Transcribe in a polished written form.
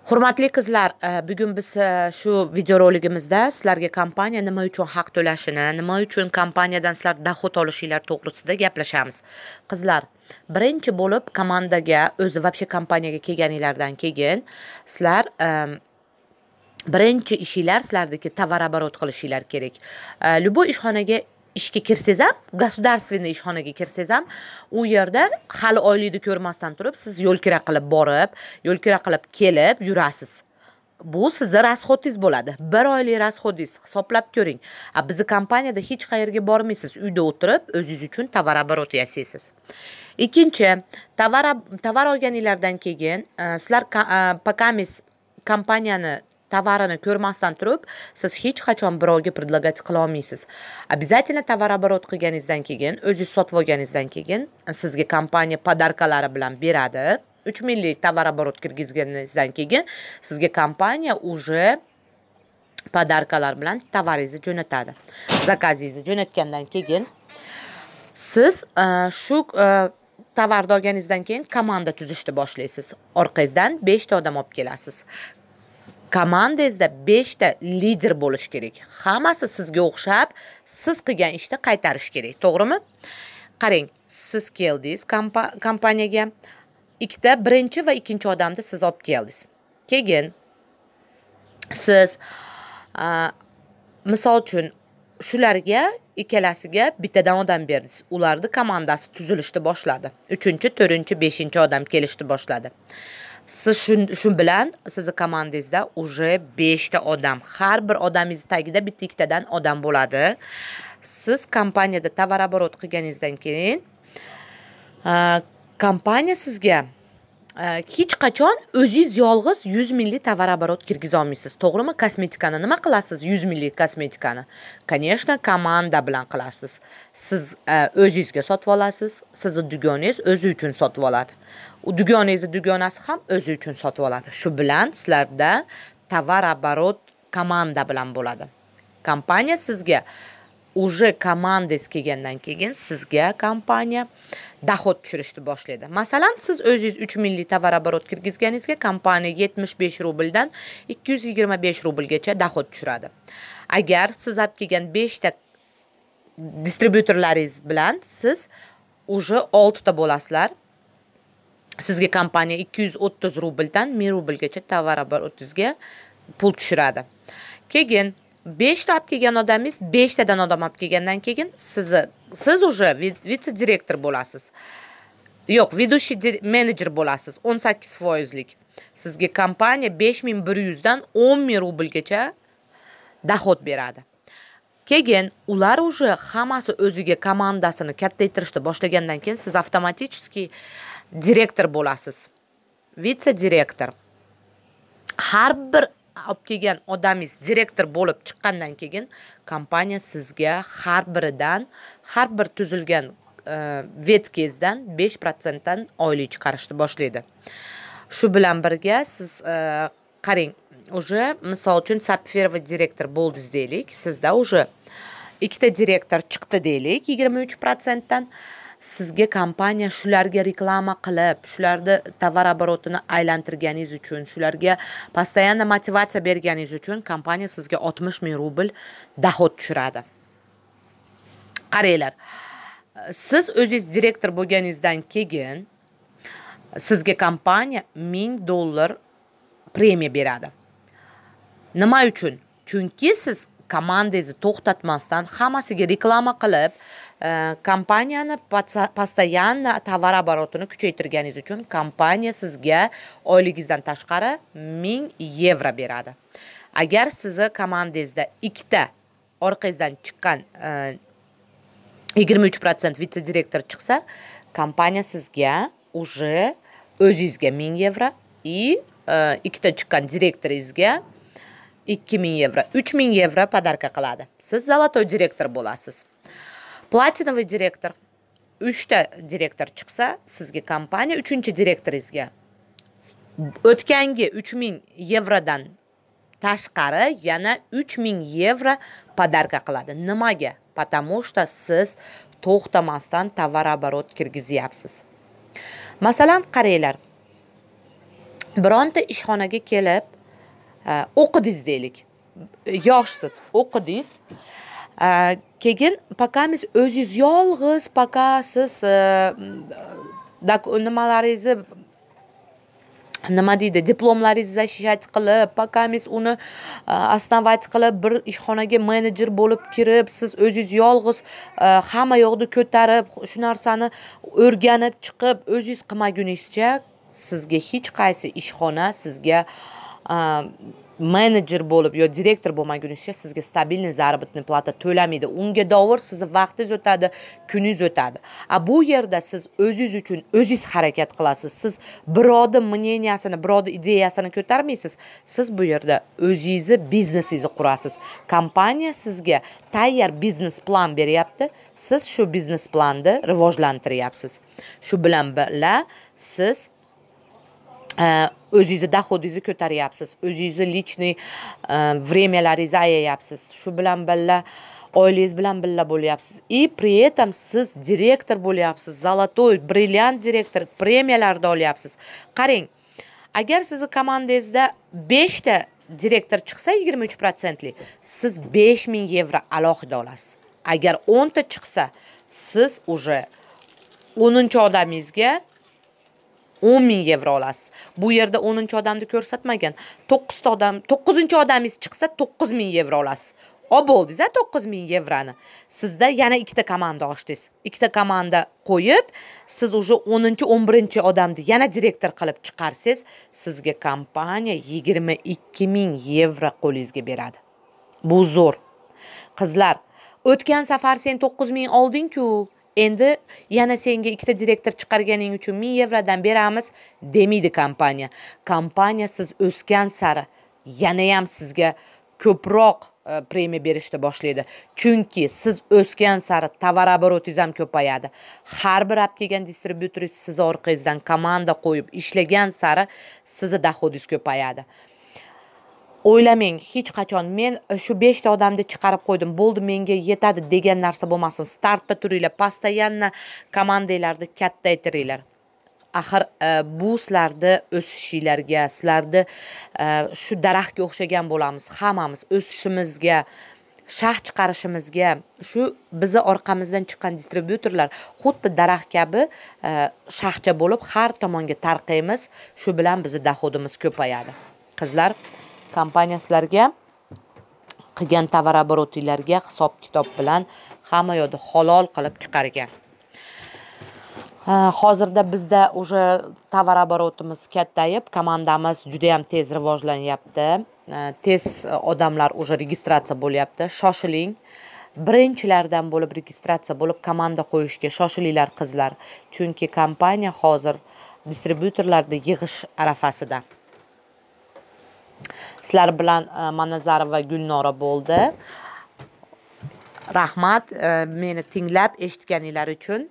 Hurmatli qizlar, bugun biz shu videoroligimizda sizlarga kompaniya nima uchun haq to'lashini, nima uchun kompaniyadan sizlar doxod olishinglar to'g'risida gaplashamiz. Qizlar, birinchi bo'lib komandaga, o'zi вообще kompaniyaga kelganinglardan keyin sizlar birinchi ishinglar sizlardagi tovar-оборот qilishinglar kerak. Любой ishxonaga ishga kirsangiz ham, государственный ishxonaga kirsangiz ham, u yerda hali oylikni ko'rmasdan turib, siz yo'lkira qilib borib, yo'lkira qilib kelib yurasiz. Bu sizni rasxodingiz bo'ladi. 1 oylik rasxodingiz hisoblab ko'ring. Bizni kompaniyada hech qayerga bormaysiz. Uyda o'tirib, o'zingiz uchun tovar-оборот yasaysiz. Ikkinchi, tovar olganinglardan keyin sizlar pakamis kompaniyani tovarini ko'rmasdan turib, siz hech qachon birovga predlagать qila olmaysiz. Обязательно tovar-оборот qilganingizdan keyin, o'zingiz sotib olganingizdan keyin sizga kompaniya podarkalari bilan beradi. 3 minglik tovar-оборот kirgizganingizdan keyin sizga kompaniya уже podarkalar bilan tovaringizni jo'natadi. Zakazingizni jo'natgandan keyin siz shu tovarni olganingizdan keyin komanda tuzishni boshlaysiz. Orqangizdan 5 ta odam olib kelasiz. Komandangizda 5 ta lider bo'lish kerak. Hammasi sizga o'xshab, siz qilgan ishni qaytarish kerak, to'g'rimi? Qarang, siz keldingiz kompaniyaga, ikkita birinchi va ikkinchi odamni siz olib keldingiz. Keyin siz misol uchun shularga ikkalasiga bittadan odam berdingiz. Ularning komandasi tuzilishni boshladi. 3-chi, 4-chi, 5-chi odam kelishni boshladi. Siz shu bilan sizni komandangizda уже 5 ta odam, har bir odamingiz tagida bitta-ikkitadan odam bo'ladi. Siz kompaniyada tovar-оборот qilganingizdan keyin kompaniya sizga hech qachon o'zingiz yolg'iz 100 minglik tovar-оборот kirgiza olmaysiz. To'g'rimi? Kosmetikani nima qilasiz? 100 minglik kosmetikani. Конечно, komanda bilan qilasiz. Siz o'zingizga sotib olasiz, sizni dugoningiz o'zi uchun sotib oladi. U dugoningizni dugonasi ham o'zi uchun sotib oladi. Shu bilan sizlarda tovar-оборот komanda bilan bo'ladi. Kompaniya sizga уже komandangiz kelgandan keyin sizga kompaniya doxod tushirishni boshlaydi. Masalan, siz o'zingiz 3 minglik tovar-оборот kirgizganingizga kompaniya 75 rubldan 225 rublgacha doxod tushiradi. Agar siz olib kelgan 5 ta distributorlaringiz bilan siz уже 6 ta bo'lasizlar. Sizga kompaniya 230 rubldan 1000 rublgacha tovar-обороtingizga pul tushiradi. Keyin 5 ta olib kelgan odamingiz 5 tadan odam olib kelgandan keyin siz уже vitse-direktor bo'lasiz. Yo'q, ведущий menejer bo'lasiz, 18%lik. Sizga kompaniya 5100 dan 10000 rublgacha doxod beradi. Keyin ular уже hammasi o'ziga komandasini kattaytirishni boshlagandan keyin siz avtomatik direktor bo'lasiz. Vitse-direktor. Har bir olib kelgan odamingiz direktor bo'lib chiqqandan keyin kompaniya sizga har bir tuzilgan vetkangizdan 5% dan oylik chiqarishni boshlaydi. Shu bilan birga siz qarang, уже misol uchun sapfirova direktor bo'ldingiz deylik, sizda уже ikkita direktor chiqdi deylik 23% dan. Sizga kompaniya shularga reklama qilib, shularni tovar-оборотini aylantirganingiz uchun, shularga постоянно motivatsiya berganingiz uchun kompaniya sizga 60 ming rubl doxod tushiradi. Qaranglar, siz o'zingiz direktor bo'lganingizdan keyin sizga kompaniya $1000 premiya beradi. Nima uchun? Chunki siz komandangizni to'xtatmasdan hammasiga reklama qilib, kompaniyani постоянно tovar-оборотini kuchaytirganingiz uchun kompaniya sizga oyligingizdan tashqari 1000 yevro beradi. Agar sizni komandangizda ikkita orqangizdan chiqqan 23% vitse-direktor chiqsa, kompaniya sizga уже o'zingizga 1000 yevro и ikkita chiqqan direktoringizga 2000 yevro, 3000 yevro podarka qiladi. Siz zolotoy direktor bo'lasiz. Platinovый direktor 3 ta direktor chiqsa, sizga kompaniya 3-direktoringizga o'tgangi 3000 yevrodan tashqari yana 3000 yevro podarka qiladi. Nimaga? Потому что siz to'xtamasdan tovar-оборот kirgizyapsiz. Masalan, qaranglar. bironta ishxonaga kelib o'qidingiz deylik. Yoshsiz, o'qidingiz. Keyin pakamiz o'zingiz yolg'iz, paka siz nimalaringizni nima deydi, diplomlaringizni zashat qilib, pakamiz uni основать qilib bir ishxonaga menejer bo'lib kirib, siz o'zingiz yolg'iz hamma yoqni ko'tarib, shu narsani o'rganib chiqib, o'zingiz qilmaguningizcha sizga hech qaysi ishxona sizga menejer bo'lib yo direktor bo'lmaguningizcha sizga stabilniy zarobatniy plata to'lamaydi. Unga davr sizni vaqtingiz o'tadi, kuningiz o'tadi. Bu yerda siz o'zingiz uchun o'zingiz harakat qilasiz. Siz birovni мнениясini, birovni ideyasini ko'tarmaysiz. Siz bu yerda o'zingizni biznesingizni qurasiz. Kompaniya sizga tayyor biznes plan beryapti. Siz shu biznes planni rivojlantiryapsiz. Shu bilan birga siz o'zingizni dohodingizni ko'taryapsiz, o'zingizni lichniy vremyalaringizni ayayapsiz. Shu bilan birga oilangiz bilan birga bo'lyapsiz. И при этом siz direktor bo'lyapsiz. Zolotoy, brilliant direktor premiyalarni olyapsiz. Qarang, agar sizni komandangizda 5 ta direktor chiqsa 23%, siz 5000 yevro alohida olasiz. Agar 10 ta chiqsa, siz уже 10-odamingizga 10.000 yevro olasiz. Bu yerda 10-odamni ko'rsatmagan. 9-odamingiz chiqsa 9.000 yevro olasiz. Bo'ldingiz 9.000 yevroni. Sizda yana ikkita komanda ochdingiz. Ikkita komanda qo'yib, siz уже 10-11-odamni yana direktor qilib chiqarsangiz, sizga kompaniya 22.000 yevro qo'lingizga beradi. Bu zo'r. Qizlar, o'tgan safar sen 9.000 olding-ku, endi yana senga ikkita direktor chiqarganing uchun 1000 yevrodan beramiz demaydi kompaniya. Kompaniya siz o'sgan sari yana ham sizga ko'proq premiya berishni boshlaydi. Chunki siz o'sgan sari tovar oborotingiz ham ko'payadi. Har bir olib kelgan distribyutoringiz siz orqangizdan komanda qo'yib ishlagan sari sizni dohodingiz ko'payadi. O'ylamang, hech qachon men shu 5 ta odamni chiqarib qo'ydim, bo'ldi, menga yetadi degan narsa bo'lmasin. Startda turinglar, постоянно komandanglarni kattaytiringlar. Axir bu sizlarni o'sishinglarga, sizlarni shu daraxtga o'xshagan bo'lamiz. Hammamiz o'sishimizga, shax chiqarishimizga, shu bizni orqamizdan chiqqan distribyutorlar xuddi daraxt kabi shaxcha bo'lib har tomonga tarqaymiz. Shu bilan bizni dohodimiz ko'payadi. Qizlar, kompaniya sizlarga qilgan tovar oborotinglarga hisob-kitob bilan hamma yo'lda halol qilib chiqargan. Hozirda bizda уже tovar oborotimiz kattayib, komandamiz juda ham tez rivojlanyapti. Tez odamlar уже registratsiya bo'lyapti. Shoshiling. Birinchilardan bo'lib registratsiya bo'lib komanda qo'yishga shoshilinglar qizlar. Chunki kompaniya hozir distribyutorlarni yig'ish arafasida. Sizlar bilan Manazarova va Gulnora bo'ldi. Rahmat meni tinglab eshitganinglar uchun.